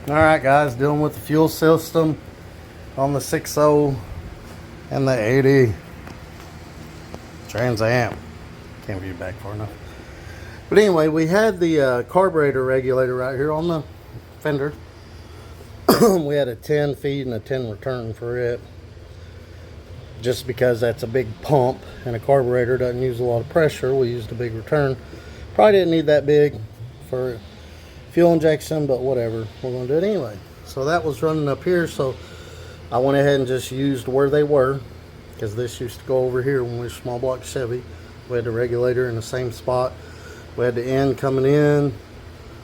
Alright guys, dealing with the fuel system on the 6.0 and the 80 Trans Am. Can't view back far enough. But anyway, we had the carburetor regulator right here on the fender. We had a 10 feed and a 10 return for it. Just because that's a big pump and a carburetor doesn't use a lot of pressure, we used a big return. Probably didn't need that big for fuel injection, but whatever, we're going to do it anyway. So that was running up here, so I went ahead and just used where they were, because this used to go over here when we were small block Chevy. We had the regulator in the same spot. We had the end coming in,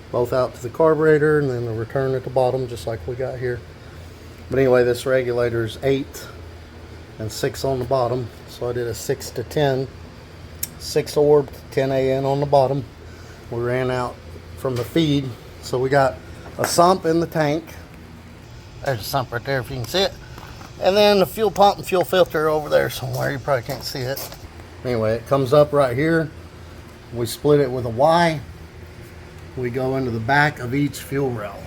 both out to the carburetor, and then the return at the bottom, just like we got here. But anyway, this regulator is 8 and 6 on the bottom, so I did a 6 to 10, 6 orb, 10 AN on the bottom. We ran out from the feed, so we got a sump in the tank. There's a sump right there if you can see it, and then the fuel pump and fuel filter over there somewhere. You probably can't see it. Anyway, it comes up right here. We split it with a Y. We go into the back of each fuel rail,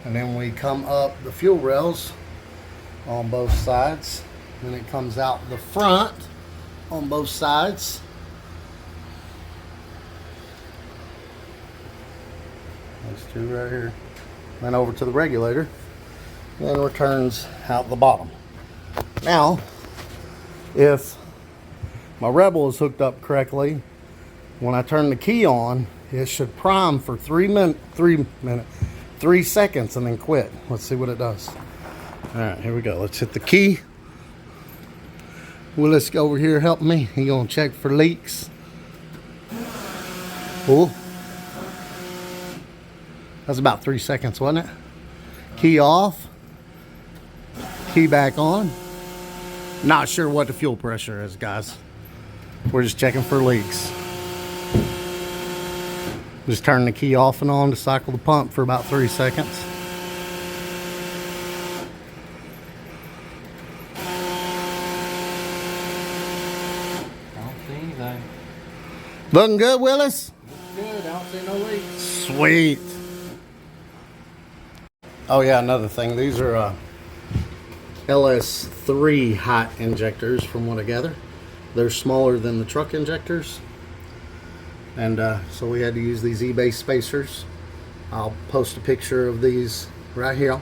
and then we come up the fuel rails on both sides. Then it comes out the front on both sides. These two right here. Then over to the regulator. Then returns out the bottom. Now, if my Rebel is hooked up correctly, when I turn the key on, it should prime for 3 seconds and then quit. Let's see what it does. Alright, here we go. Let's hit the key. Willis go over here help me. He gonna check for leaks. Cool. That's about 3 seconds, wasn't it? Key off. Key back on. Not sure what the fuel pressure is, guys. We're just checking for leaks. Just turn the key off and on to cycle the pump for about 3 seconds. I don't see anything. Looking good, Willis? Looks good. I don't see no leaks. Sweet. Oh yeah, another thing. These are LS3 hot injectors from what I gather. They're smaller than the truck injectors. And so we had to use these eBay spacers. I'll post a picture of these right here.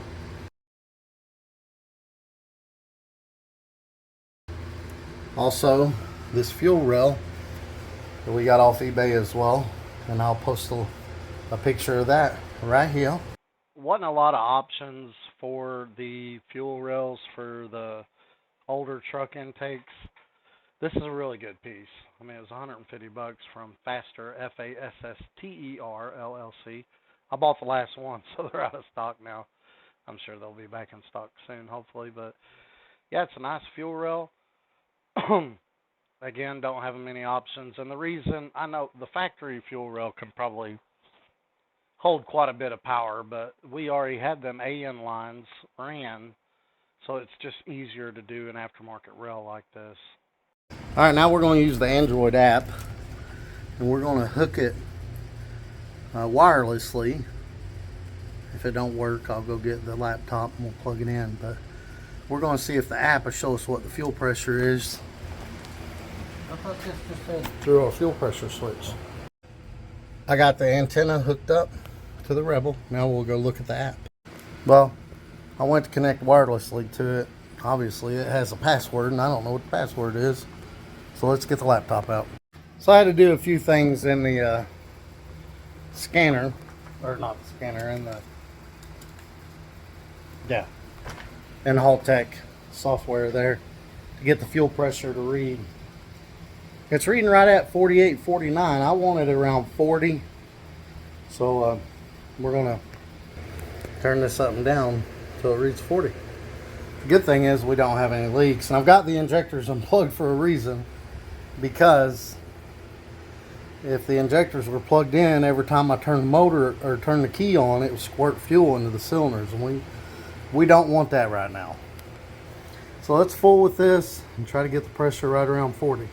Also, this fuel rail that we got off eBay as well. And I'll post a picture of that right here. Wasn't a lot of options for the fuel rails for the older truck intakes. This is a really good piece. I mean, it was $150 from Faster, F-A-S-S-T-E-R LLC. I bought the last one, so they're out of stock now. I'm sure they'll be back in stock soon, hopefully. But yeah, it's a nice fuel rail. Again, don't have many options. And the reason, I know the factory fuel rail can probably hold quite a bit of power, but we already had them AN lines ran, so it's just easier to do an aftermarket rail like this. All right, now we're going to use the Android app, and we're going to hook it wirelessly. If it don't work, I'll go get the laptop and we'll plug it in. But we're going to see if the app will show us what the fuel pressure is. I thought this just said Through a fuel pressure switch. I got the antenna hooked up to the Rebel. Now we'll go look at the app. Well, I went to connect wirelessly to it. Obviously, it has a password, and I don't know what the password is. So let's get the laptop out. So I had to do a few things in the scanner, or not the scanner, in the in the Haltech software there to get the fuel pressure to read. It's reading right at 48, 49. I want it around 40. So we're gonna turn this up and down until it reads 40. The good thing is we don't have any leaks, and I've got the injectors unplugged for a reason, because if the injectors were plugged in, every time I turn the motor or turn the key on, it would squirt fuel into the cylinders, and we don't want that right now. So let's fool with this and try to get the pressure right around 40.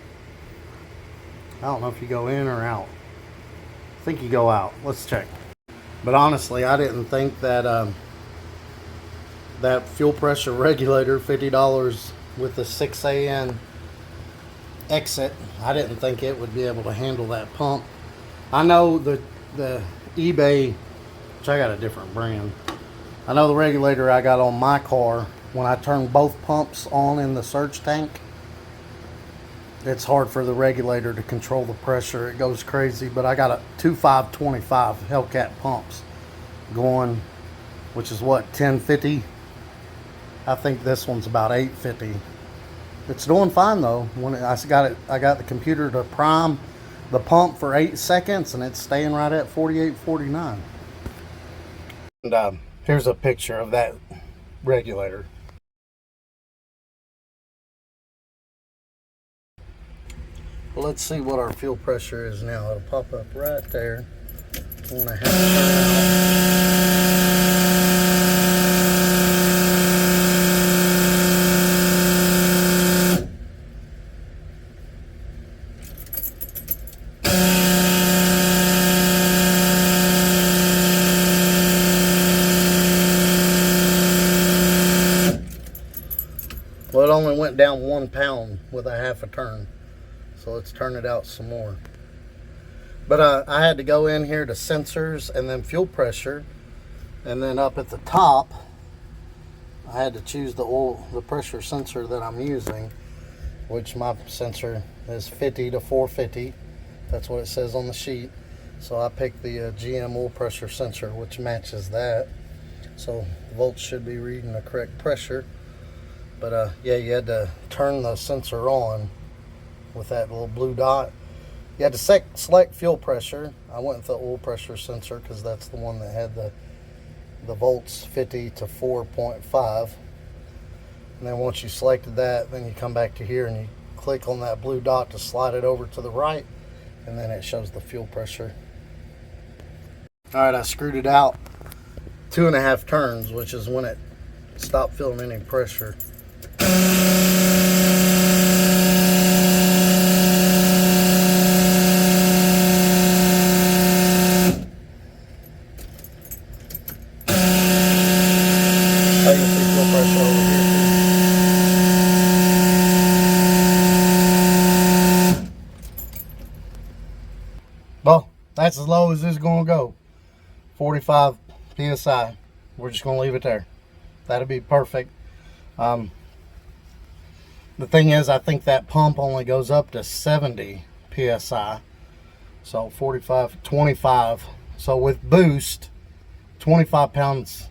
I don't know if you go in or out. I think you go out. Let's check. But honestly, I didn't think that that fuel pressure regulator, $50 with the 6AN exit, I didn't think it would be able to handle that pump. I know the eBay, which I got a different brand. I know the regulator I got on my car, when I turn both pumps on in the surge tank, it's hard for the regulator to control the pressure. It goes crazy. But I got a 2525 Hellcat pumps going, which is what, 1050? I think this one's about 850. It's doing fine though. When I got the computer to prime the pump for 8 seconds, and it's staying right at 48-49. And here's a picture of that regulator. Well, let's see what our fuel pressure is now. It'll pop up right there. I'm gonna have to turn Well, it only went down 1 pound with a half a turn. So let's turn it out some more. But I had to go in here to sensors and then fuel pressure. And then up at the top, I had to choose the pressure sensor that I'm using, which my sensor is 50 to 450. That's what it says on the sheet. So I picked the GM oil pressure sensor, which matches that. So volts should be reading the correct pressure. But yeah, you had to turn the sensor on with that little blue dot. You had to select fuel pressure. I went with the oil pressure sensor because that's the one that had the volts 50 to 4.5. And then once you selected that, then you come back to here and you click on that blue dot to slide it over to the right, and then it shows the fuel pressure. All right, I screwed it out 2.5 turns, which is when it stopped feeling any pressure. Well, that's as low as this is going to go. 45 PSI. We're just going to leave it there. That'll be perfect. The thing is, I think that pump only goes up to 70 PSI. So 45, 25. So with boost, 25 pounds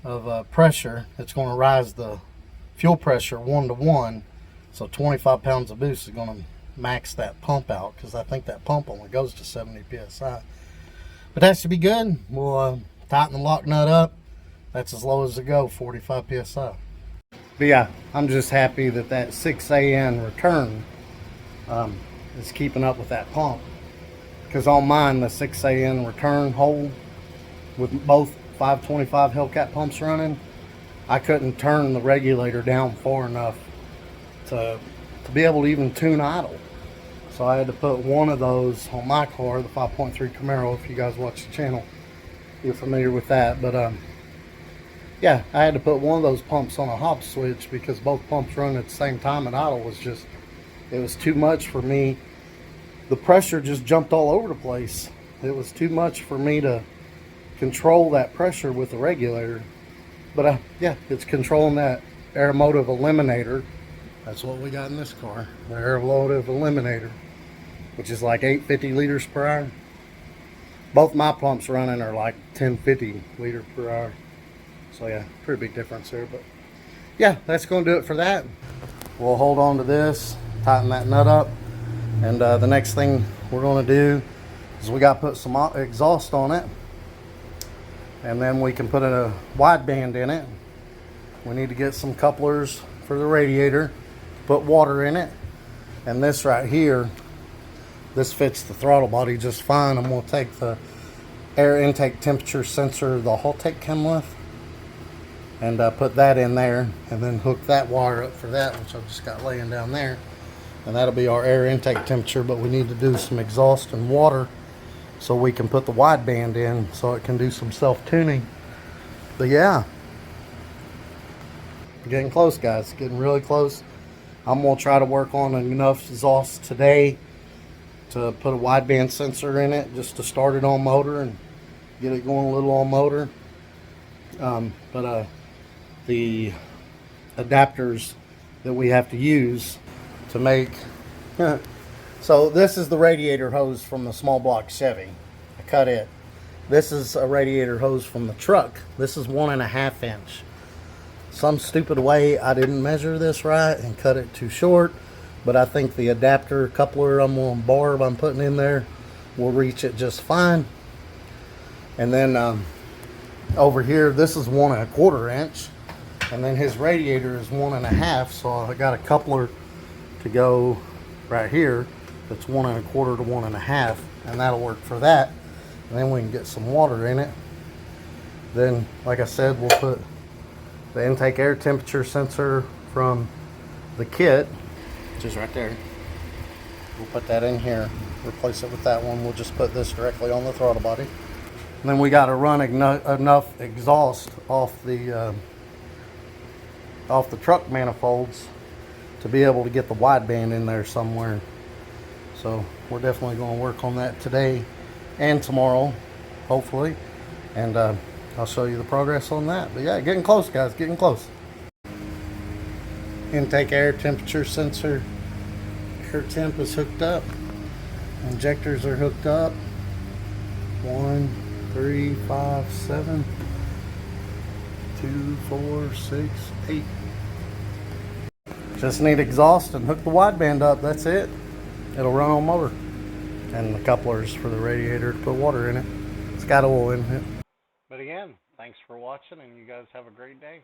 of pressure, it's going to rise the fuel pressure 1 to 1. So 25 pounds of boost is going to max that pump out, because I think that pump only goes to 70 PSI. But that should be good. We'll tighten the lock nut up. That's as low as it go, 45 PSI. But yeah, I'm just happy that that 6AN return is keeping up with that pump. Because on mine, the 6AN return hold with both 525 Hellcat pumps running, I couldn't turn the regulator down far enough to be able to even tune idle. So I had to put one of those on my car, the 5.3 Camaro. If you guys watch the channel, you're familiar with that. But yeah, I had to put one of those pumps on a hop switch because both pumps running at the same time and idle was just, it was too much for me. The pressure just jumped all over the place. It was too much for me to control that pressure with the regulator. But yeah, it's controlling that Aeromotive Eliminator. That's what we got in this car, the Aeromotive Eliminator, which is like 850 liters per hour. Both my pumps running are like 1050 liters per hour. So yeah, pretty big difference there. But yeah, that's going to do it for that. We'll hold on to this, tighten that nut up, and the next thing we're going to do is we got to put some exhaust on it, and then we can put a wideband in it. We need to get some couplers for the radiator, put water in it, and this right here, this fits the throttle body just fine. I'm going to take the air intake temperature sensor the Haltech came with and put that in there, and then hook that wire up for that, which I've just got laying down there, and that'll be our air intake temperature. But we need to do some exhaust and water so we can put the wideband in so it can do some self-tuning. But yeah, getting close, guys, getting really close. I'm gonna try to work on enough exhaust today to put a wideband sensor in it just to start it on motor and get it going a little on motor. But the adapters that we have to use to make so this is the radiator hose from the small block Chevy. I cut it. This is a radiator hose from the truck. This is 1.5 inch. Some stupid way I didn't measure this right and cut it too short, but I think the adapter coupler barb I'm putting in there will reach it just fine. And then over here, this is 1.25 inch, and then his radiator is 1.5, so I got a coupler to go right here that's 1.25 to 1.5, and that'll work for that. And then we can get some water in it. Then, like I said, we'll put the intake air temperature sensor from the kit, which is right there. We'll put that in here, replace it with that one. We'll just put this directly on the throttle body. And then we got to run enough exhaust off the truck manifolds to be able to get the wideband in there somewhere. So we're definitely going to work on that today and tomorrow, hopefully, and I'll show you the progress on that. But yeah, getting close, guys, getting close. Intake air temperature sensor, air temp is hooked up, injectors are hooked up. 1, 3, 5, 7, 2, 4, 6, 8. Just need exhaust and hook the wideband up. That's it. It'll run on motor. And the couplers for the radiator to put water in it. It's got oil in it. But again, thanks for watching, and you guys have a great day.